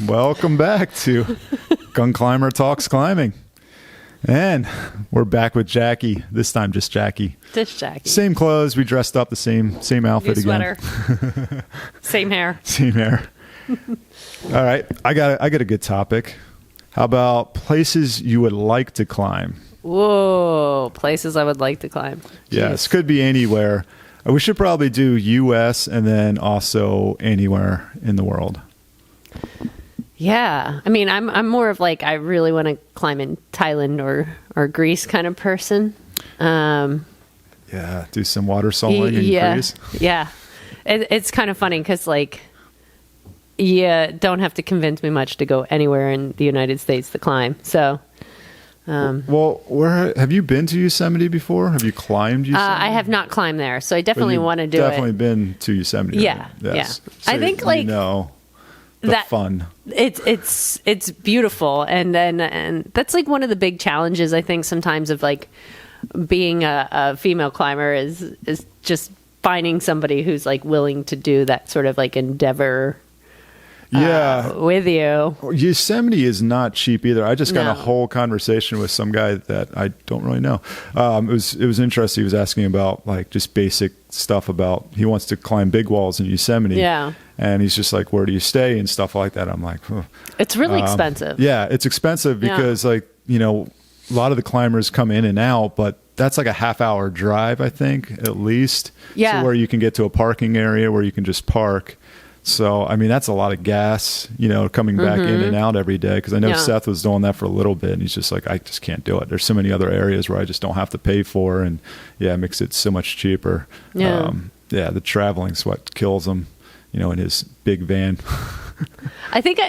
Welcome back to Gunkclimber Talks Climbing. And we're back with Jackie. This time just Jackie. Just Jackie. Same clothes. We dressed up the same outfit New again. Sweater. Same hair. Same hair. All right. I got a good topic. How about places you would like to climb? Whoa. Places I would like to climb. Yes. Could be anywhere. We should probably do U.S. and then also anywhere in the world. Yeah. I mean, I'm more of like, I really want to climb in Thailand or Greece kind of person. Yeah. Do some water soloing in Greece. Yeah. It's kind of funny because like, don't have to convince me much to go anywhere in the United States to climb. So, well, where have you been to Yosemite before? Have you climbed Yosemite? I have not climbed there, so I definitely want to do it. Definitely been to Yosemite. Yeah, right? Yes. yeah. So I think like the fun. It's beautiful, and that's like one of the big challenges I think sometimes of like being a female climber is just finding somebody who's like willing to do that sort of like endeavor. With you. Yosemite is not cheap either. I just got a whole conversation with some guy that I don't really know. It was interesting. He was asking about like just basic stuff about he wants to climb big walls in Yosemite. Yeah. And he's just like, where do you stay and stuff like that. I'm like, it's really expensive. Yeah, it's expensive because like, you know, a lot of the climbers come in and out, but that's like a half-hour drive, I think, at least. Yeah. So where you can get to a parking area where you can just park. So, I mean, that's a lot of gas, you know, coming back in and out every day. Because I know Seth was doing that for a little bit, and he's just like, I just can't do it. There's so many other areas where I just don't have to pay for, and it makes it so much cheaper. Yeah, the traveling's what kills him, you know, in his big van. I think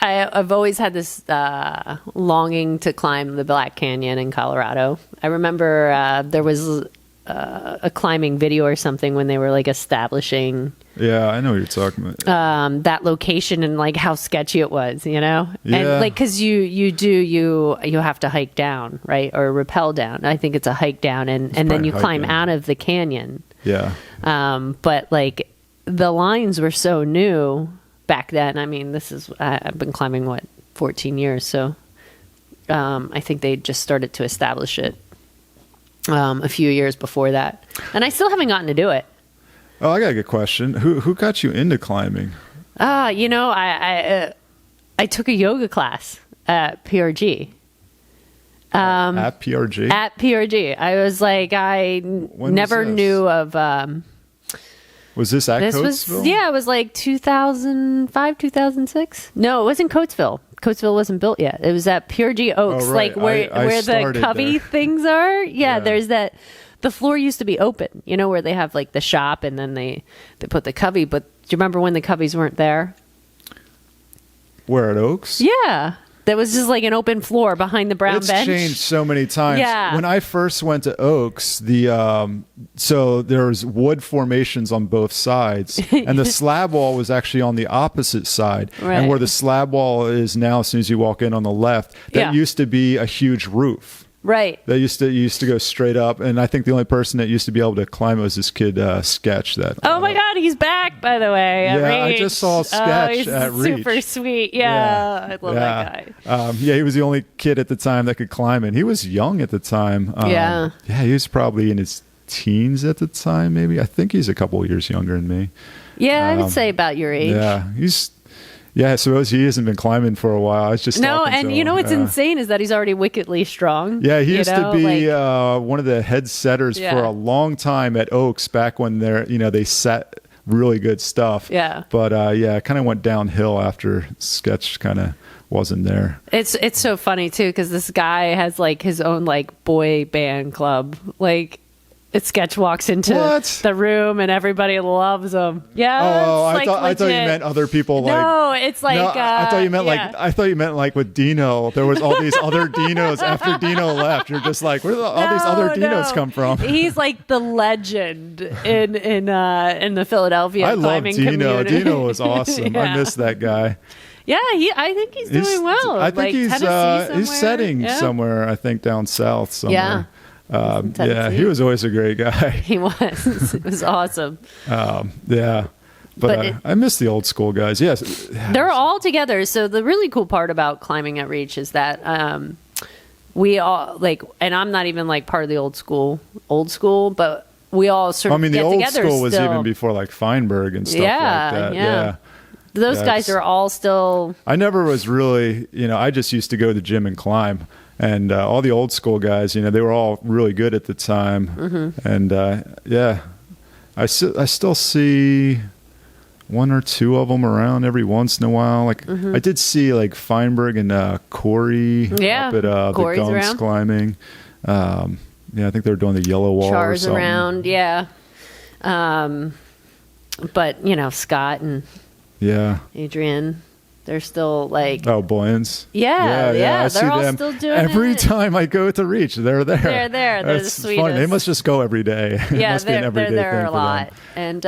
I've always had this longing to climb the Black Canyon in Colorado. I remember there was a climbing video or something when they were like establishing. Yeah, I know what you're talking about. That location and like how sketchy it was, you know, and like because you have to hike down, right, or rappel down. I think it's a hike down, and then you climb out of the canyon. Yeah. But like the lines were so new back then. I mean, I've been climbing 14 years, so I think they just started to establish it a few years before that, and I still haven't gotten to do it. Oh, I got a good question. Who got you into climbing? You know, I took a yoga class at PRG. At PRG? At PRG. I was like, I never knew of. Was this at Coatesville? It was like 2005, 2006. No, it wasn't Coatesville. Coatesville wasn't built yet. It was at PRG Oaks, right. like where the cubby things are. Yeah, there's that. The floor used to be open, you know, where they have like the shop and then they put the cubby. But do you remember when the cubbies weren't there? Where, at Oaks? Yeah. That was just like an open floor behind the brown bench. It's changed so many times. Yeah. When I first went to Oaks, so there's wood formations on both sides, and the slab wall was actually on the opposite side. Right. And where the slab wall is now, as soon as you walk in on the left, that used to be a huge roof. Right. That used to go straight up, and I think the only person that used to be able to climb it was this kid Sketch. That. Oh my God, he's back! By the way, at Reach. I just saw Sketch at Reach. Super sweet. Yeah, I love that guy. He was the only kid at the time that could climb, and he was young at the time. He was probably in his teens at the time. Maybe I think he's a couple of years younger than me. Yeah, I would say about your age. Yeah, I suppose he hasn't been climbing for a while. I was just you know what's insane is that he's already wickedly strong. Yeah, he used to be one of the head setters for a long time at Oaks back when they set really good stuff. Yeah. But it kind of went downhill after Sketch kind of wasn't there. It's so funny too because this guy has like his own like boy band club. Like Sketch walks into the room and everybody loves him. Yeah. Oh, I thought you meant other people. Like, no, it's like. No, I thought you meant like with Dino. There was all these other Dinos after Dino left. You're just like, where did all these other Dinos come from? He's like the legend in the Philadelphia climbing community. I love Dino. Dino was awesome. I miss that guy. Yeah, I think he's doing well. I think he's setting somewhere. I think down south somewhere. Yeah. He was always a great guy. He was. It was awesome. Yeah. But I miss the old school guys. Yes. They're all together. So the really cool part about climbing at Reach is that we all like, and I'm not even like part of the old school, but we all sort of the get old together school was still. even before like Feinberg and stuff like that. Yeah. Those guys are all still. I never was really, I just used to go to the gym and climb. And all the old school guys, they were all really good at the time. Mm-hmm. And I still see one or two of them around every once in a while. Like I did see like Feinberg and Corey up at the Gunkclimbing. I think they were doing the yellow wall or something. Around, yeah. But Scott and Adrian, they're still like Boyens. Yeah. I see they're all them still doing every it. time I go to Reach. They're there. They're there. They're It's the sweetest. Fun. They must just go every day. Yeah, they're there a lot, and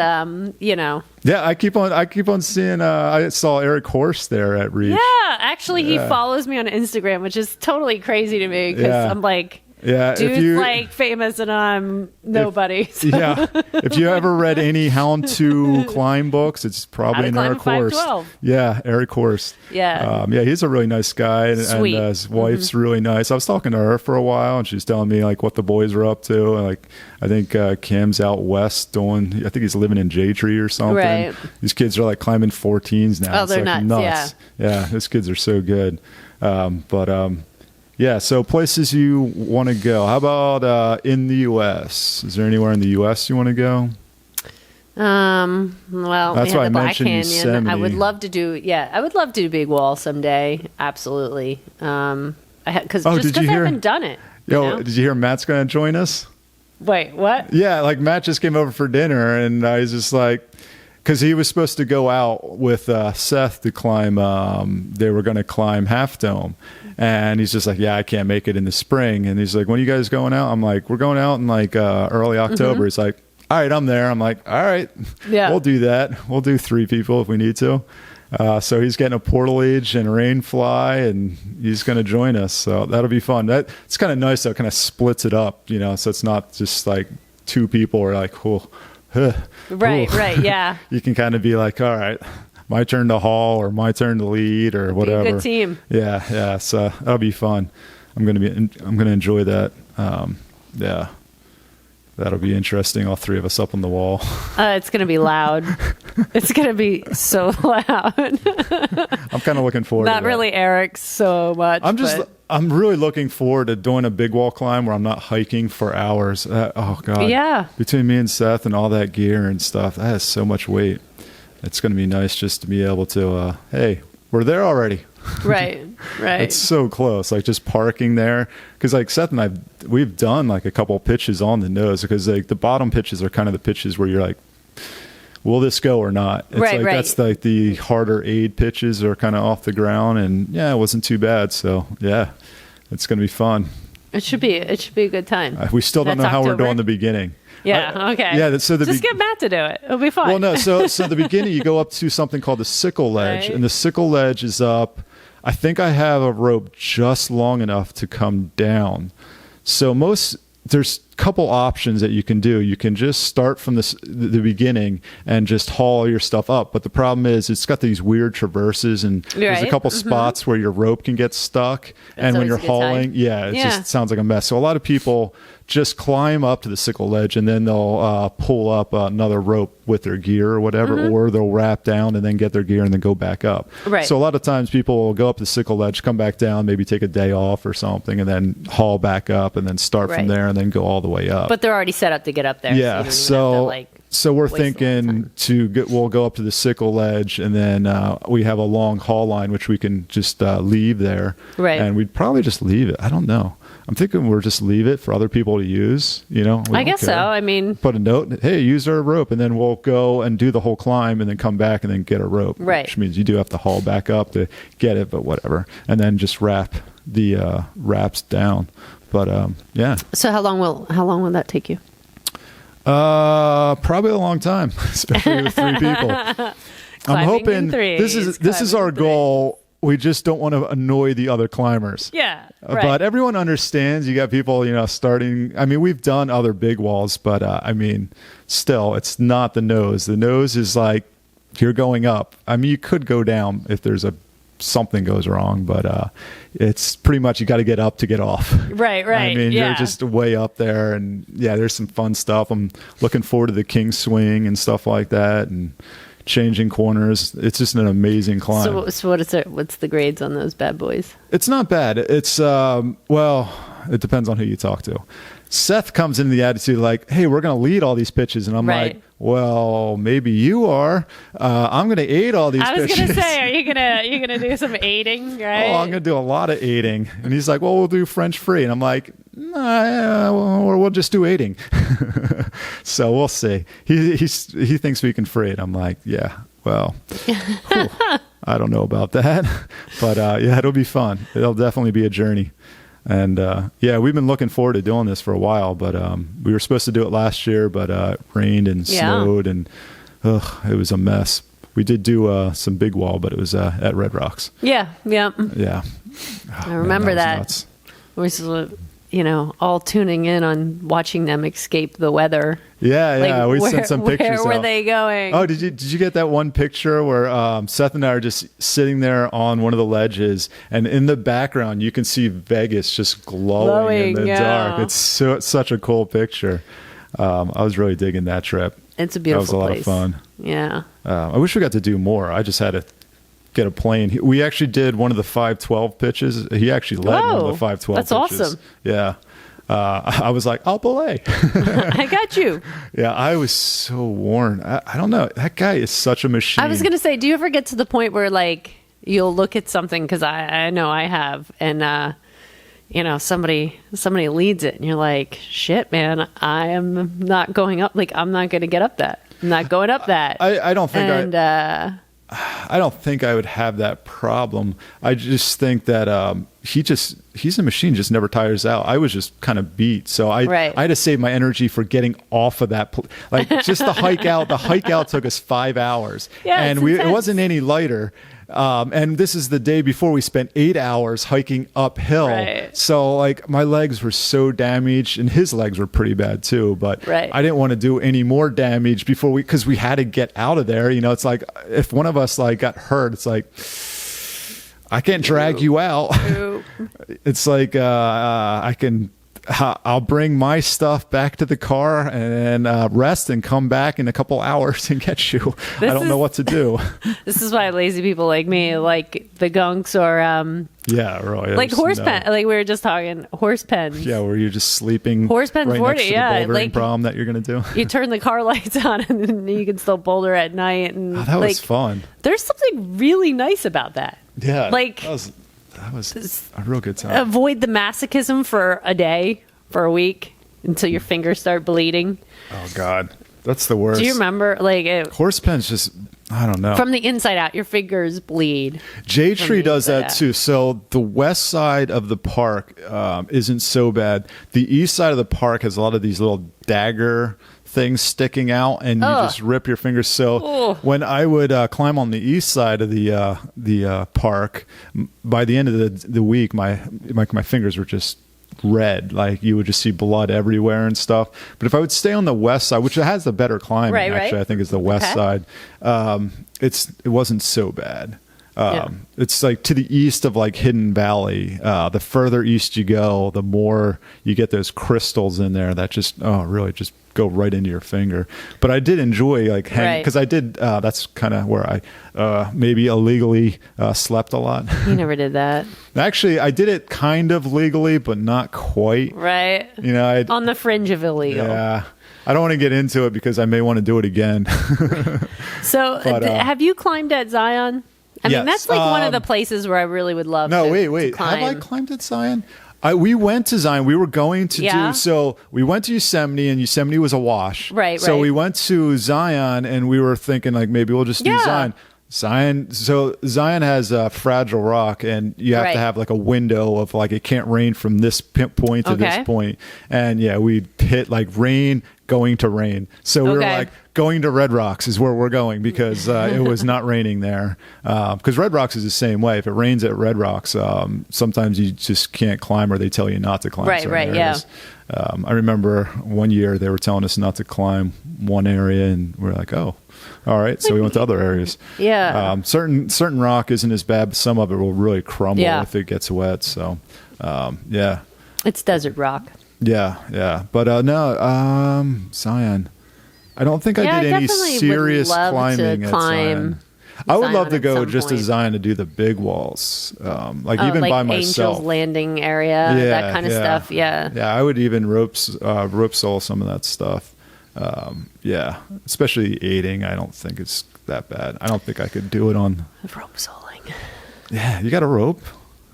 Yeah, I keep on seeing. I saw Eric Horst there at Reach. Yeah, actually, he follows me on Instagram, which is totally crazy to me because I'm like. Yeah, dude's like famous and I'm nobody. So. Yeah, if you ever read any How to Climb books, it's probably an Eric Horst. Yeah, Eric Horst. Yeah, he's a really nice guy, and his wife's really nice. I was talking to her for a while, and she's telling me like what the boys are up to. And, like I think Cam's out west doing. I think he's living in J-Tree or something. Right. These kids are like climbing 14s now. Oh, they're like nuts. Yeah, those kids are so good. Yeah, so places you want to go. How about in the U.S.? Is there anywhere in the U.S. you want to go? Well, that's why I Black mentioned Canyon. Yosemite. I would love to do. Yeah, I would love to do Big Wall someday. Absolutely. Because I haven't done it. Did you hear Matt's going to join us? Wait, what? Yeah, like Matt just came over for dinner, and I was just like, because he was supposed to go out with Seth to climb. They were going to climb Half Dome. And he's just like, yeah, I can't make it in the spring. And he's like, when are you guys going out? I'm like, we're going out in like early October. He's like, all right, I'm there. I'm like, all right, we'll do that. We'll do 3 people if we need to. So he's getting a portalage and a rain fly, and he's going to join us. So that'll be fun. It's kind of nice. That kind of splits it up, so it's not just like 2 people are like, cool. Right. Yeah. You can kind of be like, all right, my turn to haul or my turn to lead or whatever. Be a good team. Yeah. So that'll be fun. I'm gonna enjoy that. That'll be interesting. All 3 of us up on the wall. It's gonna be loud. It's gonna be so loud. I'm kind of looking forward. Not to really Eric so much. I'm really looking forward to doing a big wall climb where I'm not hiking for hours. Oh God. Yeah. Between me and Seth and all that gear and stuff, that has so much weight. It's going to be nice just to be able to, hey, we're there already. Right. It's so close, like just parking there. Because like Seth and we've done like a couple pitches on the nose because like the bottom pitches are kind of the pitches where you're like, will this go or not? It's right. That's like the harder aid pitches are kind of off the ground. And it wasn't too bad. So yeah, it's going to be fun. It should be a good time. We still don't know how we're doing the beginning. Yeah. Okay. Yeah. Just get Matt to do it. It'll be fun. Well, no. So the beginning, you go up to something called the sickle ledge, and the sickle ledge is up. I think I have a rope just long enough to come down. So there's a couple options that you can do. You can just start from the beginning and just haul your stuff up. But the problem is it's got these weird traverses and there's a couple spots where your rope can get stuck. And when you're hauling, it just sounds like a mess. So a lot of people just climb up to the sickle ledge and then they'll pull up another rope with their gear or whatever, or they'll wrap down and then get their gear and then go back up. Right. So a lot of times people will go up the sickle ledge, come back down, maybe take a day off or something, and then haul back up and then start from there and then go all the way up. But they're already set up to get up there. Yeah. So we're thinking we'll go up to the sickle ledge and then we have a long haul line, which we can just leave there. Right. And we'd probably just leave it. I don't know. I'm thinking we'll just leave it for other people to use, I guess so. I mean, put a note, hey, use our rope, and then we'll go and do the whole climb and then come back and then get a rope. Right. Which means you do have to haul back up to get it, but whatever. And then just wrap the wraps down. But yeah. So how long will that take you? Probably a long time, especially with 3 people. I'm hoping this is our goal. We just don't want to annoy the other climbers. Yeah. Right. But everyone understands. You got people, starting. I mean, we've done other big walls, but still, it's not the nose. The nose is like you're going up. I mean, you could go down if there's something goes wrong, but it's pretty much you got to get up to get off. Right. I mean, you're just way up there, and there's some fun stuff. I'm looking forward to the king swing and stuff like that, and changing corners. It's just an amazing climb. So what's the grades on those bad boys? It's not bad. It's it depends on who you talk to. Seth comes into the attitude like, hey, we're going to lead all these pitches. And I'm like, well, maybe you are. I'm going to aid all these pitches. I was going to say, are you going to do some aiding, right? Oh, I'm going to do a lot of aiding. And he's like, well, we'll do French free. And I'm like, nah, we'll just do aiding. So we'll see. He thinks we can free it. I'm like, yeah, well, I don't know about that. But it'll be fun. It'll definitely be a journey. And we've been looking forward to doing this for a while, but we were supposed to do it last year, but it rained and snowed, and it was a mess. We did do some big wall, but it was at Red Rocks. Yeah. I remember that. We were, all tuning in on watching them escape the weather. Yeah. We sent some pictures. Where were they going? Oh, did you get that one picture where Seth and I are just sitting there on one of the ledges, and in the background you can see Vegas just glowing in the dark. It's such a cool picture. I was really digging that trip. It's a beautiful place. That was a lot of fun. Yeah. I wish we got to do more. I just had to get a plane. We actually did one of the 512 pitches. He actually led one of the 512 that's pitches. Awesome. Yeah. I was like, I'll belay. I got you. Yeah, I was so worn. I don't know. That guy is such a machine. I was going to say, do you ever get to the point where like you'll look at something, because I know I have, and somebody leads it and you're like, shit, man, I am not going up. Like, I'm not going to get up that. I'm not going up that. I don't think I don't think I would have that problem. I just think that he's a machine, just never tires out. I was just kind of beat. So I had to save my energy for getting off of that. Just the hike out. The hike out took us 5 hours. Yeah, and it wasn't any lighter. And this is the day before we spent 8 hours hiking uphill. Right. So like my legs were so damaged, and his legs were pretty bad too. But I didn't want to do any more damage because we had to get out of there. It's like if one of us like got hurt, it's like I can't drag you out. It's like I'll bring my stuff back to the car and rest and come back in a couple hours and get you. I don't know what to do. This is why lazy people like me like the gunks or really. Like horse pen. Like we were just talking horse pens. Yeah, where you're just sleeping. Horse pen right 40. Next to the bouldering prom that you're gonna do. You turn the car lights on and then you can still boulder at night. And that was fun. There's something really nice about that. Yeah, like that was a real good time. Avoid the masochism for a day, for a week, until your fingers start bleeding. Oh God, that's the worst. Do you remember horse pens? Just I don't know. From the inside out, your fingers bleed. J Tree does that too. So the west side of the park isn't so bad. The east side of the park has a lot of these little dagger things sticking out, and you just rip your fingers. So when I would climb on the east side of the park, by the end of the week, my fingers were just red. Like you would just see blood everywhere and stuff. But if I would stay on the west side, which has the better climbing, actually, I think is the west side. It wasn't so bad. It's like to the east of like Hidden Valley. The further east you go, the more you get those crystals in there that just really just go right into your finger. But I did enjoy like hanging, because I did. That's kind of where I maybe illegally slept a lot. You never did that. Actually, I did it kind of legally, but not quite. Right. On the fringe of illegal. Yeah. I don't want to get into it because I may want to do it again. So, have you climbed at Zion? I mean, that's like one of the places where I really would love to wait. climb. Have I climbed at Zion? We went to Zion. We were going to do, so we went to Yosemite, and Yosemite was a wash. Right. So we went to Zion, and we were thinking like maybe we'll just do Zion. Zion has a fragile rock, and you have to have like a window of like it can't rain from this point to this point. And we hit like rain, going to rain. So we were Okay. like, going to Red Rocks is where we're going because it was not raining there. Because Red Rocks is the same way. If it rains at Red Rocks, sometimes you just can't climb, or they tell you not to climb. Right, certain right, areas. I remember one year they were telling us not to climb one area, and we're like, oh, all right. So we went to other areas. Yeah. Certain rock isn't as bad, but some of it will really crumble Yeah. if it gets wet. So, yeah. It's desert rock. Yeah. But no, Zion. I don't think I did any definitely would serious love climbing to at climb Zion. I would love Zion to at go some just to point. Zion to do the big walls, even Like by myself. Angel's Landing area, that kind of stuff. Yeah. Yeah, I would even rope sole some of that stuff. Yeah, especially aiding. I don't think it's that bad. I don't think I could do it on. Rope soling. Yeah, you got a rope.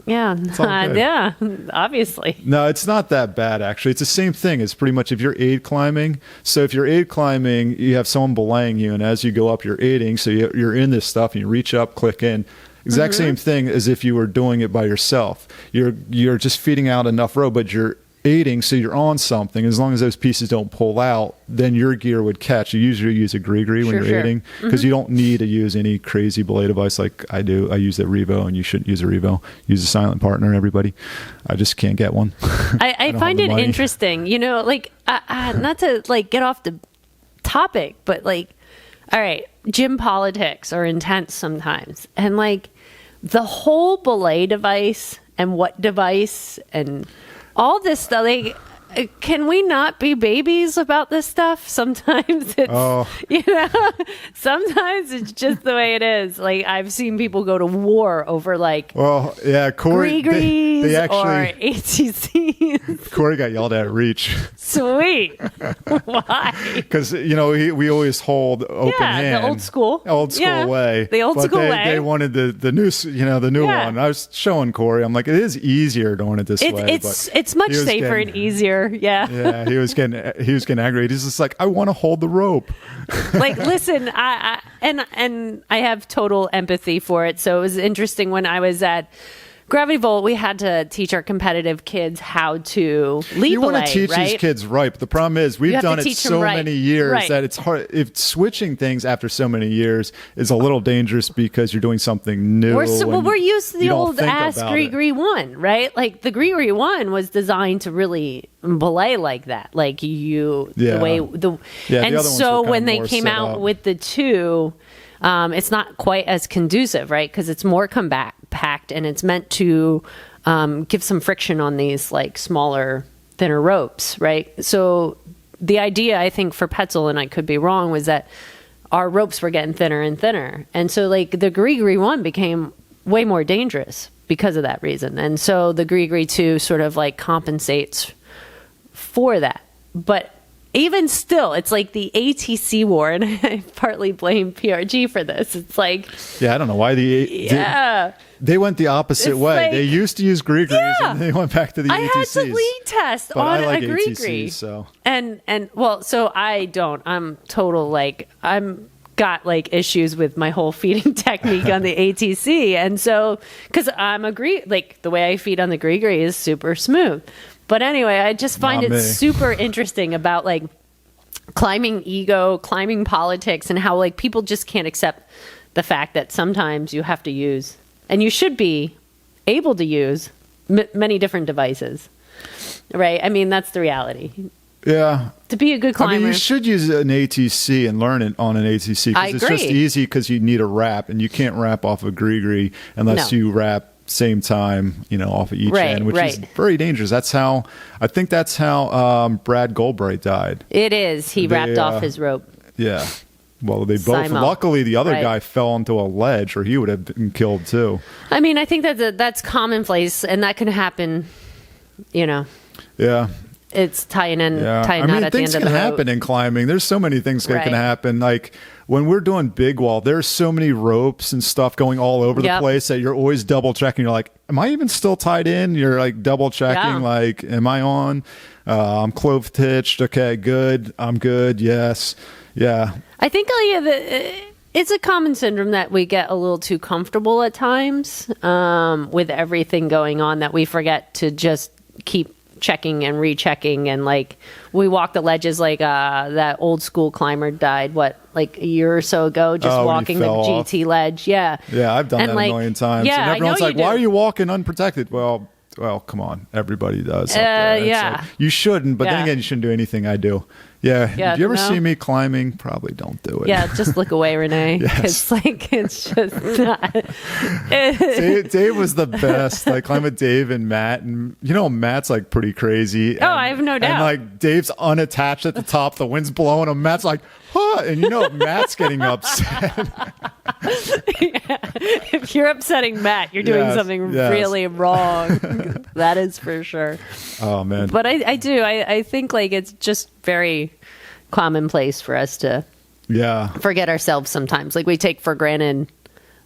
Yeah. all good. Yeah. Obviously. No, it's not that bad, actually. It's the same thing. It's pretty much if you're aid climbing. So if you're aid climbing, you have someone belaying you, and as you go up, you're aiding. So you're in this stuff, and you reach up, click in. Exact same thing as if you were doing it by yourself. You're just feeding out enough rope, but you're aiding, so you're on something. As long as those pieces don't pull out, then your gear would catch. You usually use a gree-gree when you're aiding, because you don't need to use any crazy belay device like I do. I use the Revo, and you shouldn't use a Revo. Use a silent partner, everybody. I just can't get one. I don't find have it the money. interesting, like, not to like get off the topic, but like, all right, gym politics are intense sometimes. And like the whole belay device and what device and all this stuff, like, can we not be babies about this stuff? Sometimes it's, sometimes it's just the way it is. Like, I've seen people go to war over like Well, yeah, Corey. Gree-Grees They or actually. ATCs. Corey got yelled at Reach Sweet. Why? because we always hold open Yeah, hand, the old school. Yeah. way, The old but school way. They wanted the new, the new Yeah. one. I was showing Corey. I'm like, it is easier doing it this way. It's much he was safer getting- and easier. Yeah. Yeah, he was getting aggravated. He's just like, I want to hold the rope. Like, listen, I have total empathy for it. So it was interesting when I was at Gravity Vault, we had to teach our competitive kids how to leap You want belay, to teach right? these kids right, but the problem is we've have to done it teach them so right. many years Right. that it's hard. If switching things after so many years is a little dangerous because you're doing something new. We're used to you the don't old think ass about it. Gree-Gree 1, right? Like the Gree-Gree 1 was designed to really belay like that. Like Yeah. the way Yeah, the and other ones so were kinda when they more came set out up. with the 2, it's not quite as conducive, right? Because it's more compact and it's meant to give some friction on these like smaller, thinner ropes, right? So the idea, I think, for Petzl, and I could be wrong, was that our ropes were getting thinner and thinner. And so like the Gree-Gree 1 became way more dangerous because of that reason. And so the Gree-Gree 2 sort of like compensates for that. But even still, it's like the ATC war, and I partly blame PRG for this. It's like, Yeah, I don't know why they went the opposite It's way. like- They used to use Gree-Grees, Yeah. and they went back to the I ATCs. had to lead test But on I like a Gree-Gree. ATCs, so. And well, so I don't. I'm total like I'm got like issues with my whole feeding technique on the ATC, and so because I'm like the way I feed on the Gree-Gree is super smooth. But anyway, I just find Not it me. super interesting about like climbing ego, climbing politics, and how like people just can't accept the fact that sometimes you have to use, and you should be able to use many different devices, right? I mean, that's the reality. Yeah. To be a good I climber, mean, you should use an ATC and learn it on an ATC I because it's just agree. easy because you need a wrap, and you can't wrap off a Gree-Gree unless No. you wrap same time, off of each Right, end, which is right. very dangerous. I think that's how Brad Goldbright died. it is. He They, wrapped off his rope. Yeah. Well, they both. Simo. Luckily, the other Right. guy fell onto a ledge, or he would have been killed too. I mean, I think that's commonplace, and that can happen. Yeah. It's tying in, Yeah, tying I knot mean, at the things end can of the happen rope. in climbing. There's so many things that can Right. happen. Like when we're doing big wall, there's so many ropes and stuff going all over the Yep. place that you're always double checking. You're like, am I even still tied in? You're like double checking. Yeah. Like, am I on? I'm clove titched. Okay, good. I'm good. Yes. Yeah. I think it's a common syndrome that we get a little too comfortable at times with everything going on, that we forget to just keep checking and rechecking, and like we walked the ledges like that old school climber died like a year or so ago, just walking the GT ledge. Yeah, I've done that a million times. Yeah, and everyone's like, do. why are you walking unprotected? Well, come on, everybody does. Yeah, like, you shouldn't, but then again, you shouldn't do anything I do. Yeah. If you ever see me climbing, probably don't do it. Yeah, just look away, Renee. Yes. It's just not. Dave was the best. Like, climb with Dave and Matt, and Matt's like pretty crazy. I have no doubt. And like Dave's unattached at the top, the wind's blowing him. Matt's like, huh, and Matt's getting upset. If you're upsetting Matt, you're doing something really wrong. That is for sure. Oh man. But I do. I think like it's just very commonplace for us to forget ourselves sometimes. Like we take for granted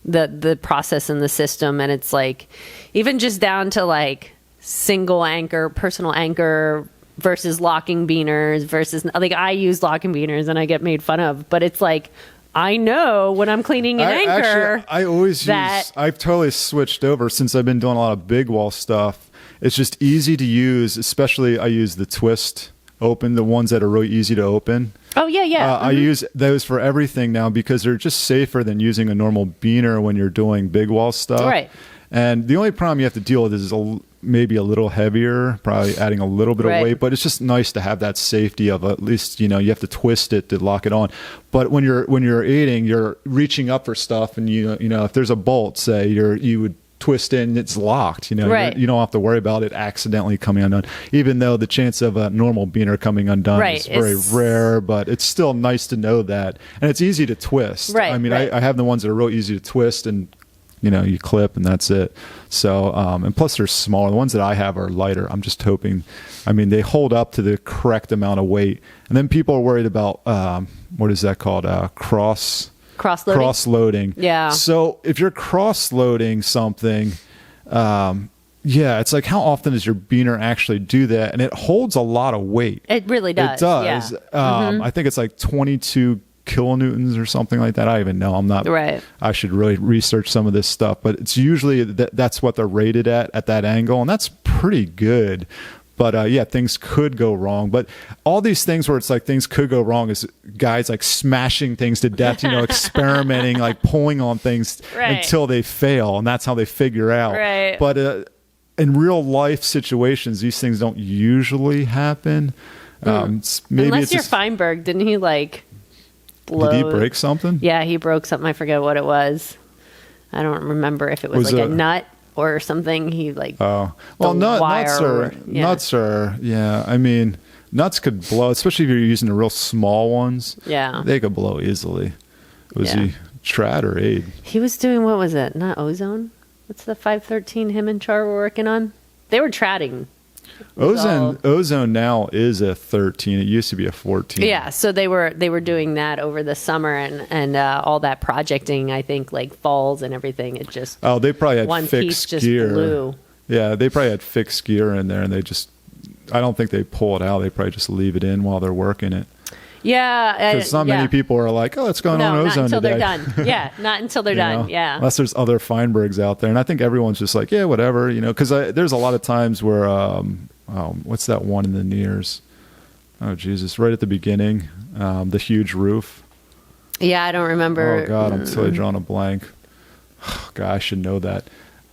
the process and the system, and it's like even just down to like single anchor, personal anchor versus locking beaners versus like I use locking beaners and I get made fun of, but it's like I know when I'm cleaning an anchor. Actually, I always I've totally switched over since I've been doing a lot of big wall stuff. It's just easy to use, especially I use the twist open, the ones that are really easy to open. Oh, yeah. I use those for everything now because they're just safer than using a normal beaner when you're doing big wall stuff. Right. And the only problem you have to deal with is maybe a little heavier, probably adding a little bit of weight, but it's just nice to have that safety of at least, you have to twist it to lock it on. But when you're eating, you're reaching up for stuff, and if there's a bolt, say you would twist in, it's locked. You don't have to worry about it accidentally coming undone. Even though the chance of a normal beaner coming undone is very rare, but it's still nice to know that, and it's easy to twist. Right. I mean, I have the ones that are real easy to twist, and you clip and that's it. So, and plus they're smaller. The ones that I have are lighter. I'm just hoping, they hold up to the correct amount of weight. And then people are worried about, what is that called? Cross-loading. Yeah. So if you're cross-loading something, it's like, how often does your beaner actually do that? And it holds a lot of weight. It really does. It does. Yeah. I think it's like 22 kilonewtons or something like that. I even know. I'm not right. I should really research some of this stuff, but it's usually that's what they're rated at that angle, and that's pretty good. But things could go wrong. But all these things where it's like things could go wrong is guys like smashing things to death, experimenting, like pulling on things until they fail, and that's how they figure out. Right. But in real life situations, these things don't usually happen. Maybe unless you're Feinberg, didn't he blow? Did he break something? Yeah, he broke something. I forget what it was. I don't remember if it was like a nut or something. He nuts are nuts could blow, especially if you're using the real small ones. Yeah, they could blow easily. Was he trad or aid? He was doing, what was it? Not ozone. What's the 513 him and Char were working on? They were tradding. Ozone now is a 13. It used to be a 14. Yeah, so they were doing that over the summer, and all that projecting, I think, like falls and everything. It just they probably had one fixed piece gear. Just blew. Yeah, they probably had fixed gear in there, and I don't think they pull it out. They probably just leave it in while they're working it. Yeah, because not many people are like, "Oh, it's going on ozone today." Not until they're done. Yeah, not until they're done. Yeah, unless there's other Feinbergs out there, and I think everyone's just like, "Yeah, whatever," Because there's a lot of times where, what's that one in the Nears? Oh Jesus! Right at the beginning, the huge roof. Yeah, I don't remember. Oh God, I'm totally drawing a blank. God, I should know that.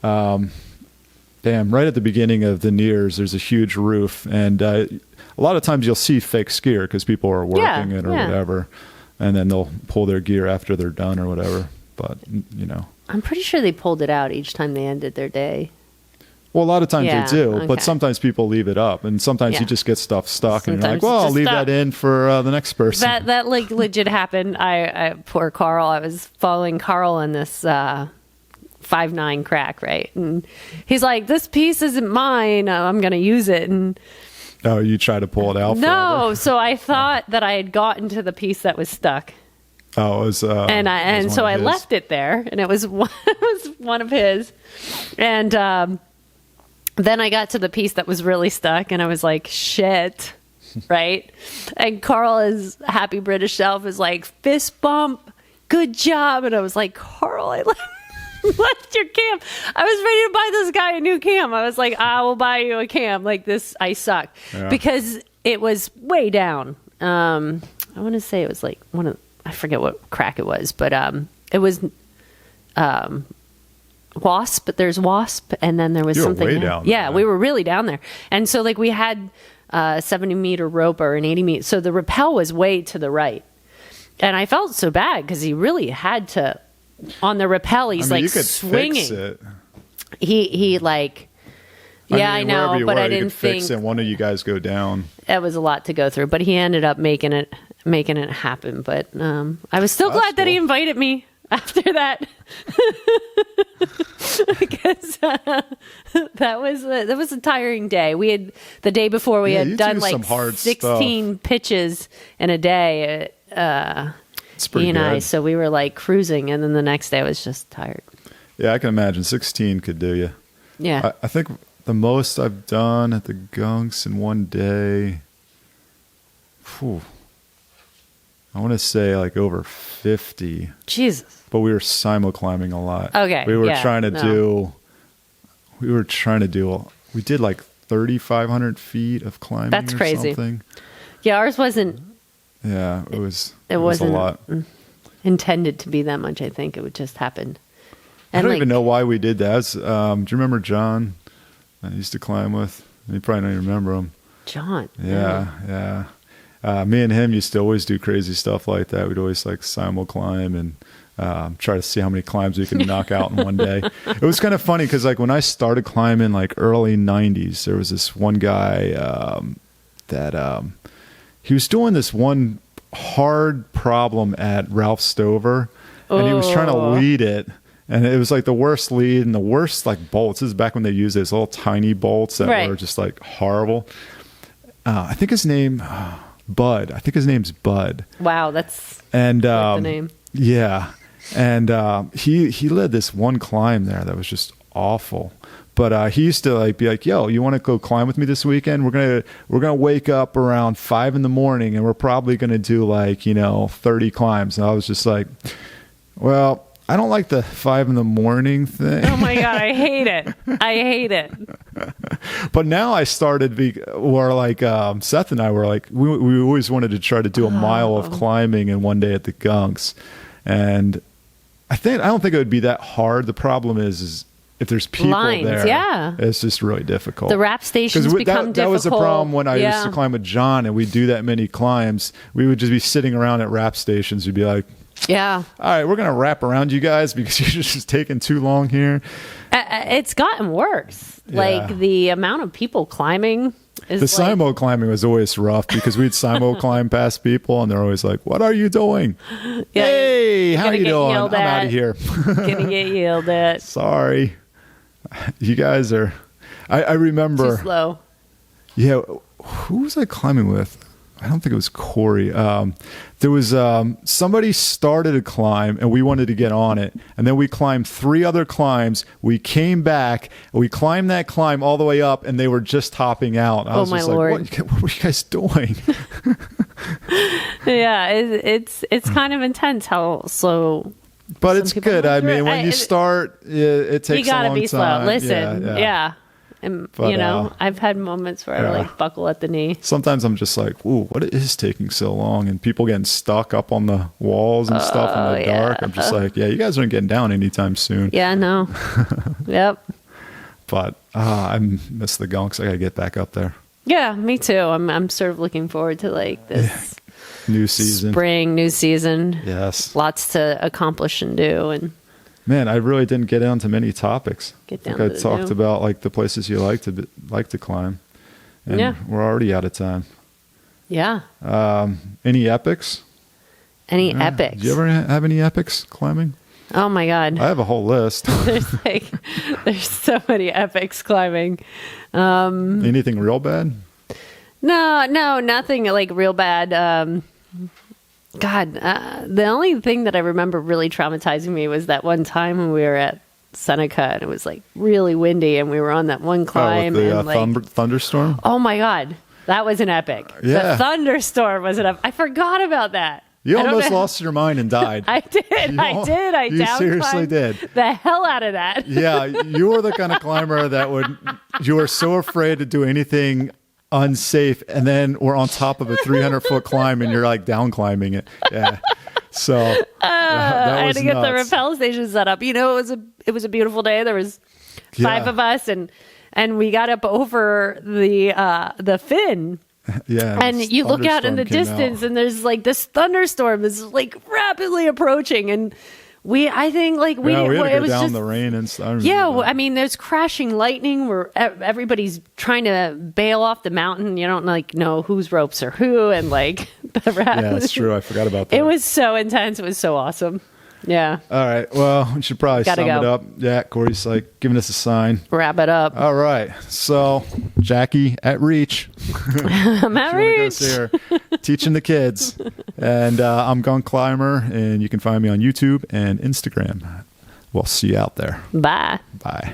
Damn! Right at the beginning of the Nears, there's a huge roof, and a lot of times you'll see fake skier because people are working it or whatever, and then they'll pull their gear after they're done or whatever. But I'm pretty sure they pulled it out each time they ended their day. Well, a lot of times they do, but sometimes people leave it up, and sometimes you just get stuff stuck, and you're like, "Well, I'll leave that in for the next person." That like legit happened. I poor Carl. I was following Carl in this 5.9 crack, right? And he's like, "This piece isn't mine. I'm going to use it." And oh, you try to pull it out? No, forever? So I thought that I had gotten to the piece that was stuck. Oh, it was. So I left it there, and it was one of his, and then I got to the piece that was really stuck, and I was like, "Shit." Right? And Carl, his happy British self, is like, "Fist bump, good job." And I was like, "Carl, I left." left your cam. I was ready to buy this guy a new cam. I was like, I will buy you a cam. Like this, I suck. Yeah. Because it was way down. I want to say it was like I forget what crack it was, but it was Wasp. There's Wasp, and then there was You were something. way down Yeah, there. we were really down there. And so like we had 70-meter rope or an 80-meter. So the rappel was way to the right. And I felt so bad because he really had to, on the rappel, he's like you could swinging. fix it. He like, yeah, I know, but I didn't think fix it. One of you guys go down. it was a lot to go through. But he ended up making it happen. But I was still glad that he cool. invited me after that. Because that was a tiring day. We had the day before we Yeah, had you done do some like hard 16 pitches in a day. It's pretty He and I, good. so we were like cruising, and then the next day I was just tired. Yeah, I can imagine 16 could do you. Yeah. I think the most I've done at the Gunks in one day, I want to say like over 50. Jesus. But we were simul climbing a lot. Okay, We were yeah, trying to no. do. We did like 3,500 feet of climbing. That's or crazy. Something. Yeah, ours wasn't Yeah, it was. It was a wasn't lot. intended to be that much. I think it would just happen. I don't even know why we did that. Do you remember John? I used to climb with. You probably don't even remember him. John. Yeah. Me and him used to always do crazy stuff like that. We'd always like simul climb and try to see how many climbs we could knock out in one day. It was kind of funny because like when I started climbing like early 90s, there was this one guy that he was doing this one hard problem at Ralph Stover, and he was trying to lead it. And it was like the worst lead and the worst like bolts. This is back when they used those little tiny bolts that Right. were just like horrible. I think his name, Bud. I think his name's Bud. Wow, that's And quite the name. yeah, and he led this one climb there that was just awful. But he used to like be like, "Yo, you want to go climb with me this weekend? We're gonna wake up around 5 a.m. and we're probably gonna do like 30 climbs." And I was just like, "Well, I don't like the 5 a.m. thing." Oh my God, I hate it. I hate it. But now I started, where like Seth and I were like, we always wanted to try to do a mile of climbing in one day at the Gunks. And I don't think it would be that hard. The problem is if there's people Lines, there, yeah. it's just really difficult. The wrap stations become difficult. That was the problem when I used Yeah. to climb with John and we'd do that many climbs. We would just be sitting around at wrap stations. We'd be like, Yeah. all right, we're going to wrap around you guys because you're just taking too long here. It's gotten worse. Like the amount of people climbing is The like, simul climbing was always rough because we'd simul climb past people and they're always like, "What are you doing? Yeah, Hey, how gonna you get doing? I'm yelled out at. of here." gonna get yelled at. Sorry. You guys are I remember Too slow. Yeah, who was I climbing with? I don't think it was Corey. There was somebody started a climb and we wanted to get on it. And then we climbed 3 other climbs. We came back and we climbed that climb all the way up and they were just topping out. I was my just Lord. like, what were you guys doing? Yeah, it's kind of intense how slow. But Some it's people good. go I through mean, it. when you start, it takes You a gotta long be slow. time. Listen, yeah. And But, I've had moments where I yeah. like buckle at the knee. Sometimes I'm just like, ooh, what is taking so long? And people getting stuck up on the walls and stuff in the dark. I'm just like, yeah, you guys aren't getting down anytime soon. Yeah, no. Yep. But I miss the Gunks. I got to get back up there. Yeah, me too. I'm sort of looking forward to like this New season. spring, new season. Yes. Lots to accomplish and do, and Man, I really didn't get down to many topics. Get down I to the talked new. about like the places you like to climb. And Yeah. we're already out of time. yeah. Any epics? Any epics? Do you ever have any epics climbing? Oh my God. I have a whole list. There's so many epics climbing. Anything real bad? No, nothing like real bad. God, the only thing that I remember really traumatizing me was that one time when we were at Seneca and it was like really windy and we were on that one climb with the and like, thunderstorm? oh my God, that was an epic. Yeah. The thunderstorm was an epic. I forgot about that. You I don't almost know. lost your mind and died. I did. I You seriously downclimbed did. the hell out of that. Yeah, you were the kind of climber you were so afraid to do anything unsafe, and then we're on top of a 300-foot climb and you're like down climbing it. Yeah. So that I had was to get the nuts. rappel station set up. You know, it was a beautiful day. There was 5 of us, and we got up over the fin. Yeah. And you look out in the distance, and there's like this thunderstorm is like rapidly approaching, and I think like we had to go it was down just the rain and stuff. yeah. I mean, there's crashing lightning where everybody's trying to bail off the mountain. You don't like know whose ropes are who, and like Yeah, that's true. I forgot about that. It was so intense. It was so awesome. Yeah. All right. Well, we should probably Gotta sum go. it up. Yeah, Corey's like giving us a sign. Wrap it up. All right. So, Jackie at Reach. I'm at Reach. Here, teaching the kids. And I'm Gunkclimber, and you can find me on YouTube and Instagram. We'll see you out there. Bye. Bye.